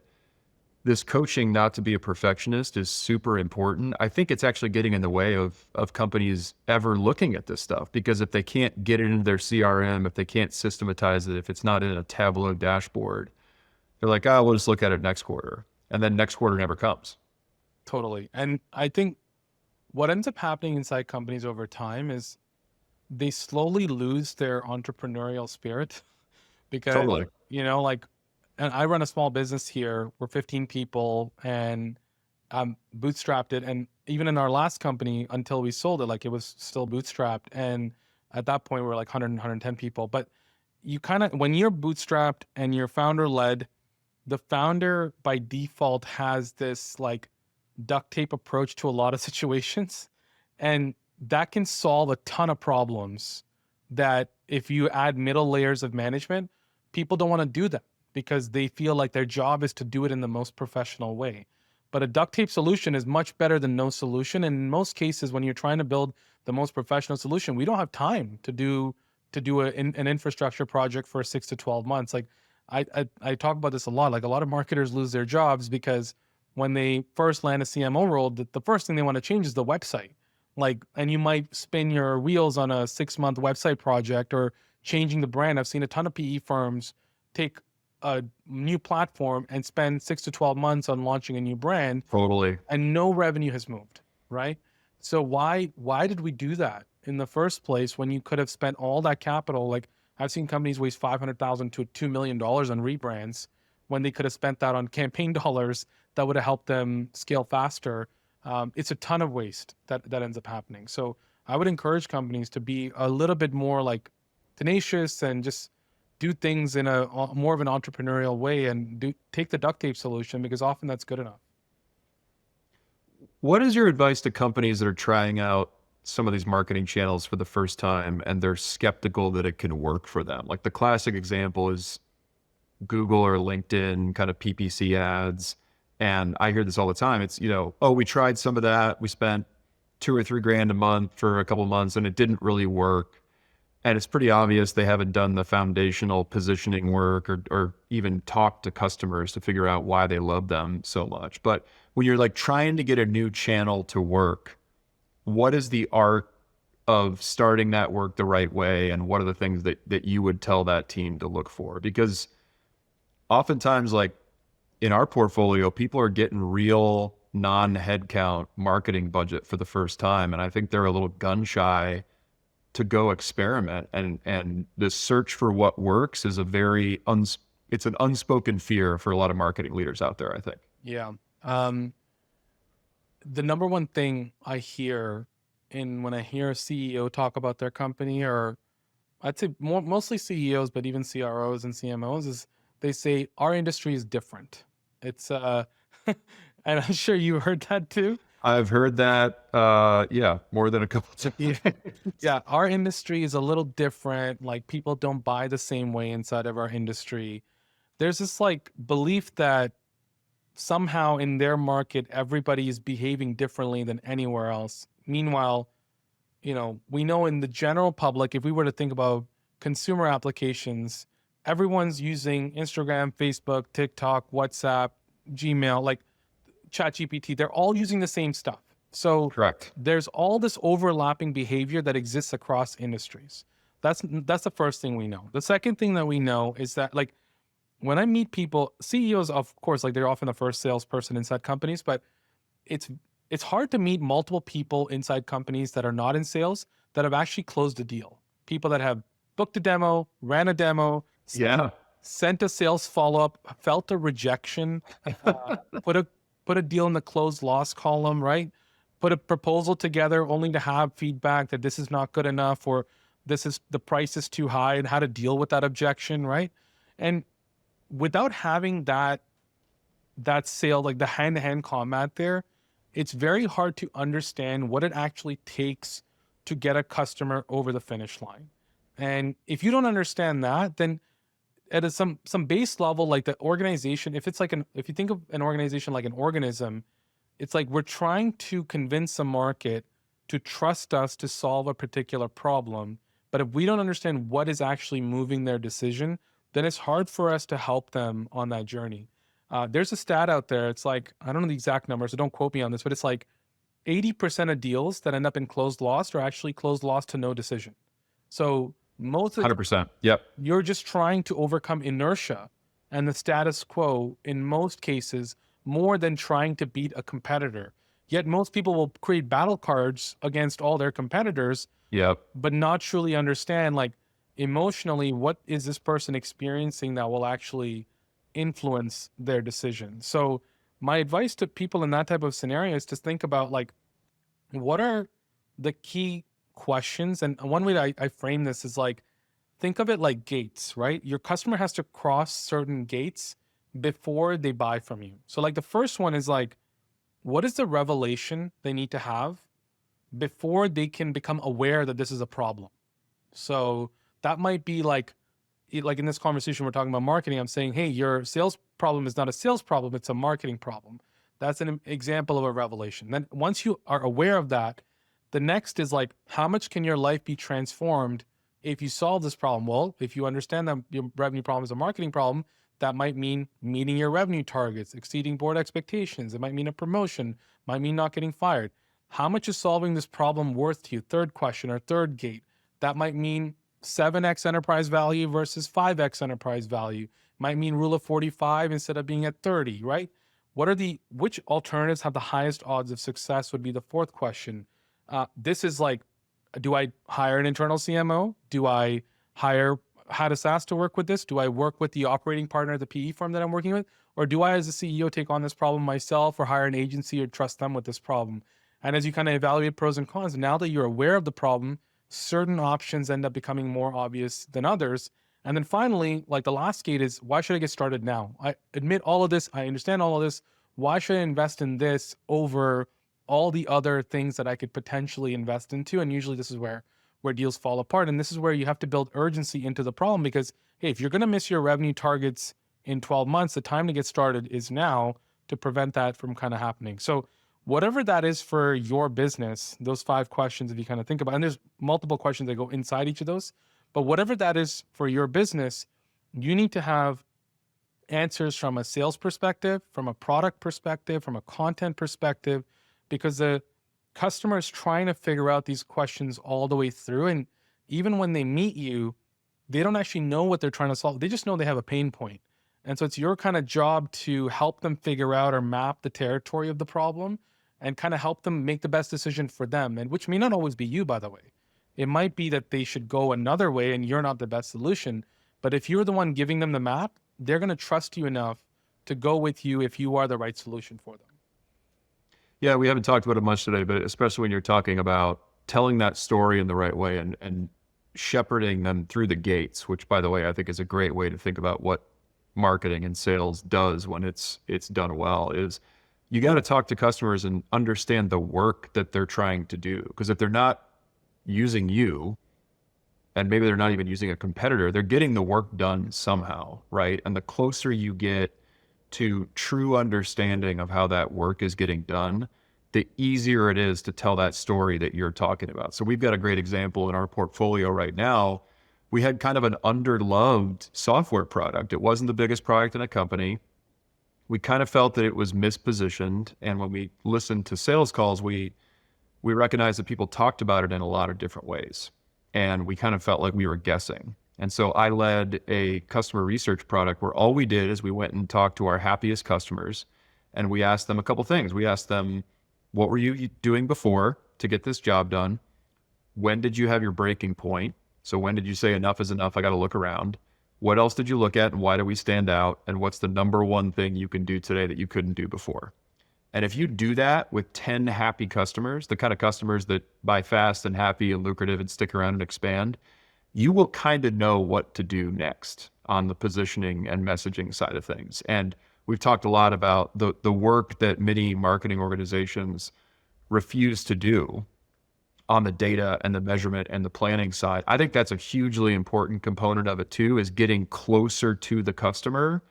this coaching not to be a perfectionist is super important. I think it's actually getting in the way of companies ever looking at this stuff, because if they can't get it into their CRM, if they can't systematize it, if it's not in a Tableau dashboard, they're like, oh, we'll just look at it next quarter. And then next quarter never comes. Totally. And I think what ends up happening inside companies over time is they slowly lose their entrepreneurial spirit, because, Totally. like, and I run a small business here. We're 15 people, and bootstrapped it. And even in our last company, until we sold it, like it was still bootstrapped. And at that point, we were like 100, 110 people. But you kind of, when you're bootstrapped and you're founder led, the founder by default has this like duct tape approach to a lot of situations. And that can solve a ton of problems that if you add middle layers of management, people don't want to do that because they feel like their job is to do it in the most professional way. But a duct tape solution is much better than no solution. And in most cases, when you're trying to build the most professional solution, we don't have time to do an infrastructure project for 6 to 12 months. Like I talk about this a lot. Like a lot of marketers lose their jobs because when they first land a CMO role, the first thing they want to change is the website. Like, and you might spin your wheels on a 6-month website project or changing the brand. I've seen a ton of PE firms take a new platform and spend 6 to 12 months on launching a new brand. Totally. And no revenue has moved, right? So why did we do that in the first place when you could have spent all that capital? Like I've seen companies waste $500,000 to $2 million on rebrands when they could have spent that on campaign dollars that would have helped them scale faster. It's a ton of waste that ends up happening. So I would encourage companies to be a little bit more like tenacious and just do things in a more of an entrepreneurial way and take the duct tape solution because often that's good enough. What is your advice to companies that are trying out some of these marketing channels for the first time and they're skeptical that it can work for them? Like the classic example is Google or LinkedIn kind of PPC ads. And I hear this all the time. It's, oh, we tried some of that. We spent $2 or $3 grand a month for a couple of months and it didn't really work. And it's pretty obvious they haven't done the foundational positioning work or even talked to customers to figure out why they love them so much. But when you're like trying to get a new channel to work, what is the art of starting that work the right way? And what are the things that you would tell that team to look for? Because oftentimes, like in our portfolio, people are getting real non-headcount marketing budget for the first time. And I think they're a little gun shy to go experiment. And the search for what works is it's an unspoken fear for a lot of marketing leaders out there, I think. Yeah. The number one thing I hear when I hear a CEO talk about their company, or I'd say mostly CEOs, but even CROs and CMOs, is they say our industry is different. It's and I'm sure you heard that too. I've heard that, more than a couple times. Yeah, our industry is a little different. Like people don't buy the same way inside of our industry. There's this like belief that somehow in their market, everybody is behaving differently than anywhere else. Meanwhile, we know in the general public, if we were to think about consumer applications, everyone's using Instagram, Facebook, TikTok, WhatsApp, Gmail, like ChatGPT. They're all using the same stuff. So Correct. There's all this overlapping behavior that exists across industries. That's the first thing we know. The second thing that we know is that like when I meet people, CEOs, of course, like they're often the first salesperson inside companies, but it's hard to meet multiple people inside companies that are not in sales that have actually closed a deal. People that have booked a demo, ran a demo, sent a sales follow-up, felt a rejection, put a deal in the closed loss column, right? Put a proposal together only to have feedback that this is not good enough or the price is too high, and how to deal with that objection, right? And without having that sale, like the hand-to-hand combat there, it's very hard to understand what it actually takes to get a customer over the finish line. And if you don't understand that, then at some base level, like the organization, if you think of an organization like an organism, it's like we're trying to convince a market to trust us to solve a particular problem. But if we don't understand what is actually moving their decision, then it's hard for us to help them on that journey. There's a stat out there. It's like, I don't know the exact numbers, so don't quote me on this, but it's like 80% of deals that end up in closed loss are actually closed loss to no decision. So most of 100%. Yep. You're just trying to overcome inertia and the status quo in most cases more than trying to beat a competitor. Yet most people will create battle cards against all their competitors, but not truly understand like emotionally what is this person experiencing that will actually influence their decision. So my advice to people in that type of scenario is to think about like, what are the key questions? And one way that I frame this is like, think of it like gates, right? Your customer has to cross certain gates before they buy from you. So like the first one is like, what is the revelation they need to have before they can become aware that this is a problem? So that might be like in this conversation, we're talking about marketing. I'm saying, hey, your sales problem is not a sales problem, it's a marketing problem. That's an example of a revelation. Then once you are aware of that, the next is like, how much can your life be transformed if you solve this problem? Well, if you understand that your revenue problem is a marketing problem, that might mean meeting your revenue targets, exceeding board expectations. It might mean a promotion, might mean not getting fired. How much is solving this problem worth to you? Third question or third gate. That might mean 7x enterprise value versus 5x enterprise value. Might mean rule of 45 instead of being at 30, right? Which alternatives have the highest odds of success would be the fourth question. This is like, do I hire an internal CMO? Do I hire a SaaS to work with this? Do I work with the operating partner, the PE firm that I'm working with? Or do I, as a CEO, take on this problem myself or hire an agency or trust them with this problem? And as you kind of evaluate pros and cons, now that you're aware of the problem, certain options end up becoming more obvious than others. And then finally, like the last gate is, why should I get started now? I admit all of this. I understand all of this. Why should I invest in this over all the other things that I could potentially invest into? And usually this is where deals fall apart. And this is where you have to build urgency into the problem, because, hey, if you're going to miss your revenue targets in 12 months, the time to get started is now to prevent that from kind of happening. So whatever that is for your business, those 5 questions, if you kind of think about, and there's multiple questions that go inside each of those, but whatever that is for your business, you need to have answers from a sales perspective, from a product perspective, from a content perspective, because the customer is trying to figure out these questions all the way through. And even when they meet you, they don't actually know what they're trying to solve. They just know they have a pain point. And so it's your kind of job to help them figure out or map the territory of the problem and kind of help them make the best decision for them. And which may not always be you, by the way. It might be that they should go another way and you're not the best solution. But if you're the one giving them the map, they're going to trust you enough to go with you if you are the right solution for them. Yeah, we haven't talked about it much today, but especially when you're talking about telling that story in the right way and shepherding them through the gates, which, by the way, I think is a great way to think about what marketing and sales does when it's done well, is you got to talk to customers and understand the work that they're trying to do. Because if they're not using you, and maybe they're not even using a competitor, they're getting the work done somehow, right? And the closer you get to true understanding of how that work is getting done, the easier it is to tell that story that you're talking about. So we've got a great example in our portfolio right now. We had kind of an underloved software product. It wasn't the biggest product in a company. We kind of felt that it was mispositioned. And when we listened to sales calls, we recognized that people talked about it in a lot of different ways. And we kind of felt like we were guessing. And so I led a customer research product where all we did is we went and talked to our happiest customers and we asked them a couple things. We asked them, what were you doing before to get this job done? When did you have your breaking point? So when did you say enough is enough? I got to look around. What else did you look at and why do we stand out? And what's the number one thing you can do today that you couldn't do before? And if you do that with 10 happy customers, the kind of customers that buy fast and happy and lucrative and stick around and expand, you will kind of know what to do next on the positioning and messaging side of things. And we've talked a lot about the work that many marketing organizations refuse to do on the data and the measurement and the planning side. I think that's a hugely important component of it too, is getting closer to the customer,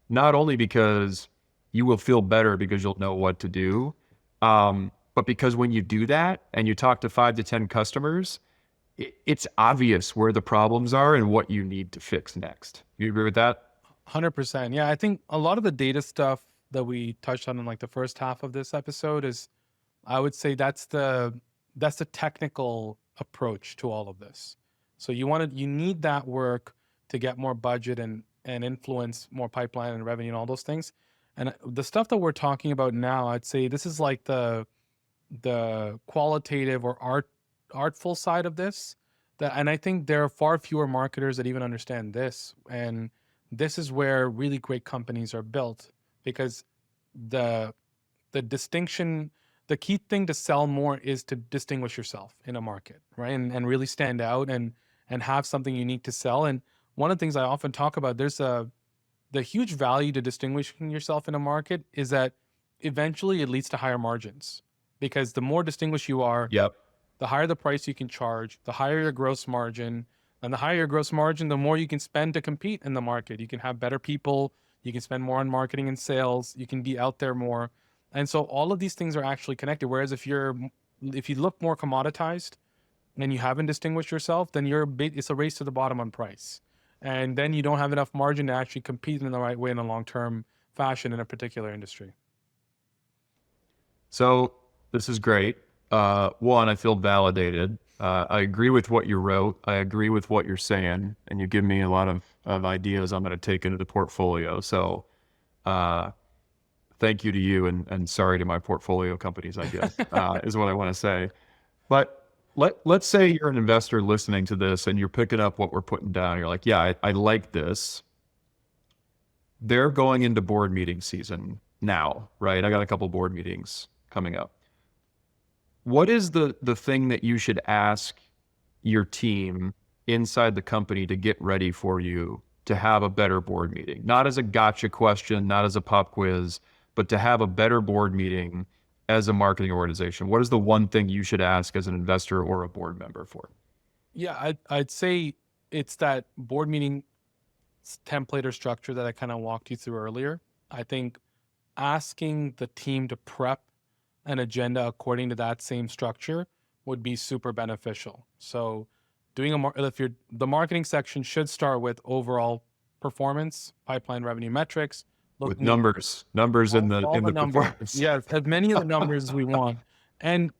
not only because you will feel better because you'll know what to do, but because when you do that and you talk to 5 to 10 customers, it's obvious where the problems are and what you need to fix next. You agree with that? 100%. Yeah, I think a lot of the data stuff that we touched on in like the first half of this episode is, I would say that's the technical approach to all of this. So you need that work to get more budget and influence more pipeline and revenue and all those things. And the stuff that we're talking about now, I'd say this is like the qualitative or artful side of this. And I think there are far fewer marketers that even understand this. And this is where really great companies are built, because the distinction, the key thing to sell more is to distinguish yourself in a market, right? And really stand out and have something unique to sell. And one of the things I often talk about, the huge value to distinguishing yourself in a market is that eventually it leads to higher margins, because the more distinguished you are, Yep. the higher the price you can charge, the higher your gross margin, and the higher your gross margin, the more you can spend to compete in the market. You can have better people, you can spend more on marketing and sales, you can be out there more. And so all of these things are actually connected. Whereas if you look more commoditized and you haven't distinguished yourself, then it's a race to the bottom on price. And then you don't have enough margin to actually compete in the right way in a long-term fashion in a particular industry. So this is great. One, I feel validated. I agree with what you wrote. I agree with what you're saying, and you give me a lot of ideas I'm going to take into the portfolio. So thank you to you, and sorry to my portfolio companies, I guess, is what I want to say. But let's say you're an investor listening to this and you're picking up what we're putting down. You're like, yeah, I like this. They're going into board meeting season now, right? I got a couple board meetings coming up. What is the thing that you should ask your team inside the company to get ready for you to have a better board meeting? Not as a gotcha question, not as a pop quiz, but to have a better board meeting as a marketing organization. What is the one thing you should ask as an investor or a board member for? Yeah, I'd say it's that board meeting template or structure that I kind of walked you through earlier. I think asking the team to prep an agenda according to that same structure would be super beneficial. So doing the marketing section should start with overall performance, pipeline revenue metrics, With numbers in the numbers. performance. Yes, as many of the numbers as we want, and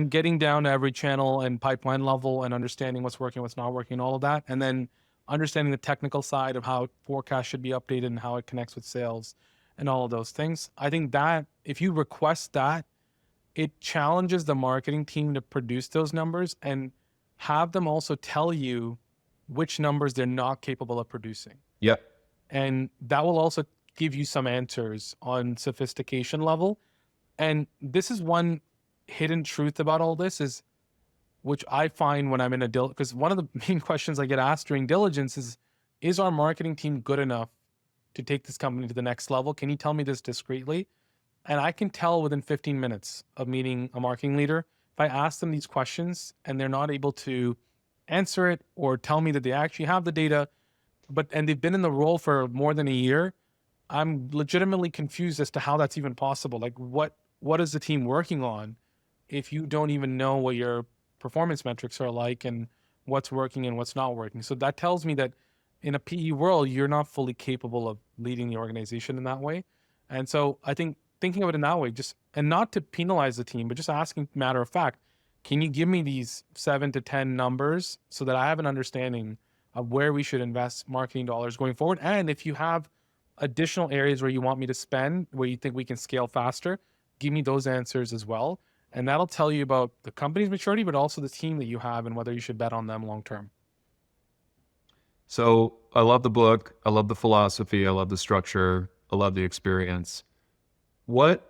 getting down to every channel and pipeline level and understanding what's working, what's not working, all of that, and then understanding the technical side of how forecast should be updated and how it connects with sales and all of those things. I think that if you request that, it challenges the marketing team to produce those numbers and have them also tell you which numbers they're not capable of producing. Yep. And that will also give you some answers on sophistication level. And this is one hidden truth about all this, is which I find when I'm in because one of the main questions I get asked during diligence is our marketing team good enough to take this company to the next level? Can you tell me this discreetly? And I can tell within 15 minutes of meeting a marketing leader, if I ask them these questions and they're not able to answer it or tell me that they actually have the data, and they've been in the role for more than a year, I'm legitimately confused as to how that's even possible. Like what is the team working on if you don't even know what your performance metrics are like and what's working and what's not working? So that tells me that in a PE world, you're not fully capable of leading the organization in that way. And so I think thinking of it in that way, and not to penalize the team, but just asking matter of fact, can you give me these 7 to 10 numbers so that I have an understanding of where we should invest marketing dollars going forward? And if you have additional areas where you want me to spend, where you think we can scale faster, give me those answers as well. And that'll tell you about the company's maturity, but also the team that you have and whether you should bet on them long-term. So I love the book. I love the philosophy. I love the structure. I love the experience. What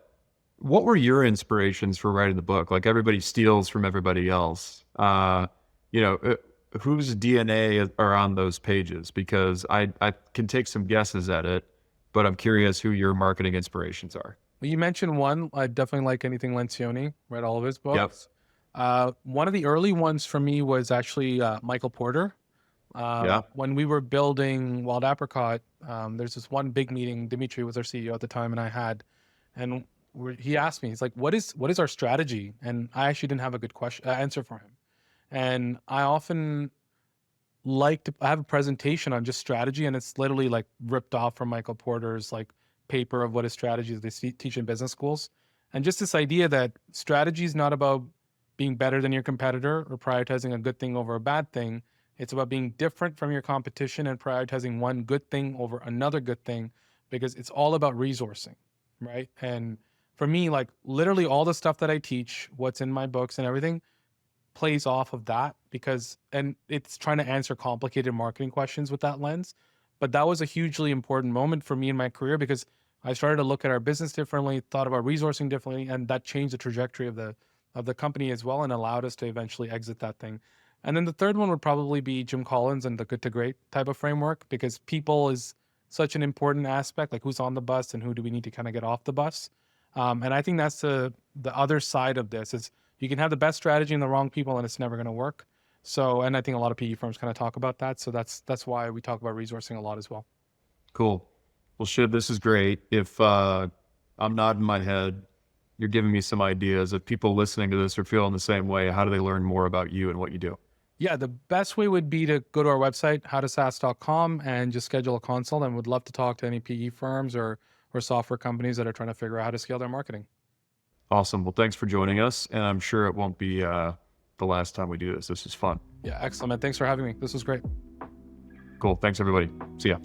were your inspirations for writing the book? Like, everybody steals from everybody else. Whose DNA are on those pages? Because I can take some guesses at it, but I'm curious who your marketing inspirations are. Well, you mentioned one. I definitely like anything Lencioni. Read all of his books. Yep. One of the early ones for me was actually Michael Porter. When we were building Wild Apricot, there's this one big meeting. Dimitri was our CEO at the time, and I had, and he asked me, he's like, "What is our strategy?" And I actually didn't have a good answer for him. And I often I have a presentation on just strategy, and it's literally like ripped off from Michael Porter's like paper of what is strategy that they teach in business schools. And just this idea that strategy is not about being better than your competitor or prioritizing a good thing over a bad thing. It's about being different from your competition and prioritizing one good thing over another good thing, because it's all about resourcing, right? And for me, like literally all the stuff that I teach, what's in my books and everything plays off of that, and it's trying to answer complicated marketing questions with that lens. But that was a hugely important moment for me in my career, because I started to look at our business differently, thought about resourcing differently, and that changed the trajectory of the company as well and allowed us to eventually exit that thing. And then the third one would probably be Jim Collins and the good to great type of framework, because people is such an important aspect, like who's on the bus and who do we need to kind of get off the bus. And I think that's the other side of this is you can have the best strategy and the wrong people and it's never going to work. So, and I think a lot of PE firms kind of talk about that. So that's why we talk about resourcing a lot as well. Cool. Well, Shiv, this is great. If I'm nodding my head, you're giving me some ideas. If people listening to this are feeling the same way, how do they learn more about you and what you do? Yeah, the best way would be to go to our website, howtosaas.com, and just schedule a consult. And would love to talk to any PE firms or software companies that are trying to figure out how to scale their marketing. Awesome. Well, thanks for joining us. And I'm sure it won't be the last time we do this. This is fun. Yeah, excellent, man. Thanks for having me. This was great. Cool. Thanks, everybody. See ya.